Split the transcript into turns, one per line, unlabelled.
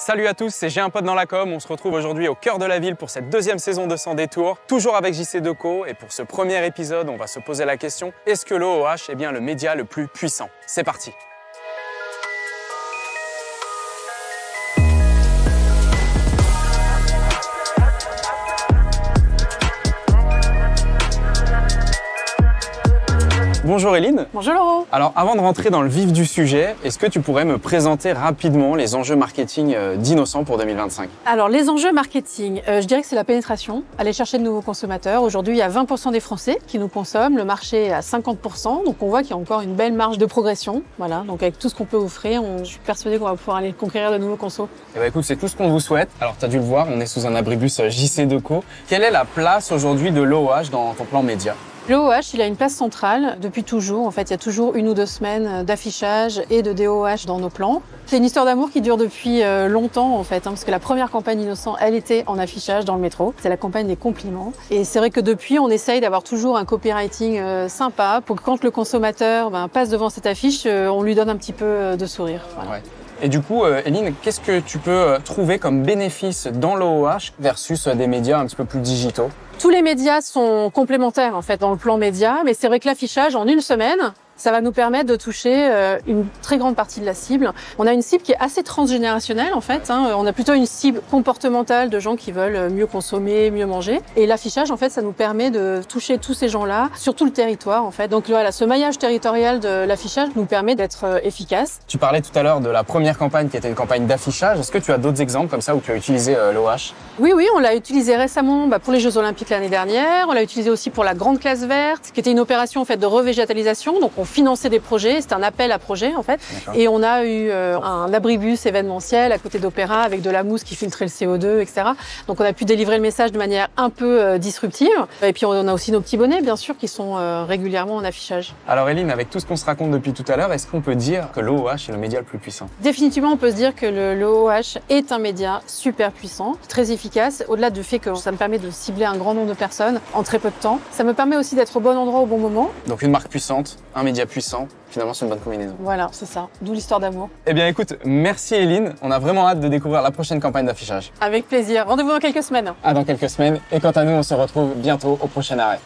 Salut à tous, c'est J'ai un pote dans la com. On se retrouve aujourd'hui au cœur de la ville pour cette deuxième saison de Sans Détour, toujours avec JC Decaux. Et pour ce premier épisode, on va se poser la question, est-ce que l'OOH est bien le média le plus puissant? C'est parti. Bonjour Eline.
Bonjour Laurent.
Alors avant de rentrer dans le vif du sujet, est-ce que tu pourrais me présenter rapidement les enjeux marketing d'Innocent pour 2025?
Alors les enjeux marketing, je dirais que c'est la pénétration, aller chercher de nouveaux consommateurs. Aujourd'hui, il y a 20% des Français qui nous consomment, le marché est à 50%, donc on voit qu'il y a encore une belle marge de progression. Voilà, donc avec tout ce qu'on peut offrir, je suis persuadée qu'on va pouvoir aller conquérir de nouveaux consos.
Eh ben écoute, c'est tout ce qu'on vous souhaite. Alors tu as dû le voir, on est sous un abribus JC Decaux. Quelle est la place aujourd'hui de l'OOH dans ton plan média?
L'OOH, il a une place centrale depuis toujours. En fait, il y a toujours 1 ou 2 semaines d'affichage et de DOOH dans nos plans. C'est une histoire d'amour qui dure depuis longtemps, en fait, parce que la première campagne Innocent, elle était en affichage dans le métro. C'est la campagne des compliments. Et c'est vrai que depuis, on essaye d'avoir toujours un copywriting sympa pour que quand le consommateur passe devant cette affiche, on lui donne un petit peu de sourire. Voilà.
Ouais. Et du coup, Eline, qu'est-ce que tu peux trouver comme bénéfice dans l'OOH versus des médias un petit peu plus digitaux?
Tous les médias sont complémentaires en fait dans le plan média, mais c'est vrai que l'affichage en une semaine, ça va nous permettre de toucher une très grande partie de la cible. On a une cible qui est assez transgénérationnelle en fait. On a plutôt une cible comportementale de gens qui veulent mieux consommer, mieux manger. Et l'affichage en fait, ça nous permet de toucher tous ces gens-là sur tout le territoire en fait. Donc voilà, ce maillage territorial de l'affichage nous permet d'être efficace.
Tu parlais tout à l'heure de la première campagne qui était une campagne d'affichage. Est-ce que tu as d'autres exemples comme ça où tu as utilisé l'OOH?
Oui, on l'a utilisé récemment pour les Jeux Olympiques l'année dernière. On l'a utilisé aussi pour la Grande Classe Verte, qui était une opération en fait de revégétalisation. Donc on finançait des projets, c'était un appel à projet en fait. Et on a eu un abribus événementiel à côté d'Opéra avec de la mousse qui filtrait le CO2, etc. Donc on a pu délivrer le message de manière un peu disruptive. Et puis on a aussi nos petits bonnets, bien sûr, qui sont régulièrement en affichage.
Alors Eline, avec tout ce qu'on se raconte depuis tout à l'heure, est-ce qu'on peut dire que l'OOH est le média le plus puissant?
Définitivement, on peut se dire que l'OOH est un média super puissant, très efficace. Au-delà du fait que ça me permet de cibler un grand nombre de personnes en très peu de temps, ça me permet aussi d'être au bon endroit au bon moment.
Donc une marque puissante, un média puissant, finalement c'est une bonne combinaison.
Voilà, c'est ça, d'où l'histoire d'amour.
Eh bien écoute, merci Eline, on a vraiment hâte de découvrir la prochaine campagne d'affichage.
Avec plaisir, rendez-vous dans quelques semaines.
À dans quelques semaines, et quant à nous, on se retrouve bientôt au prochain arrêt.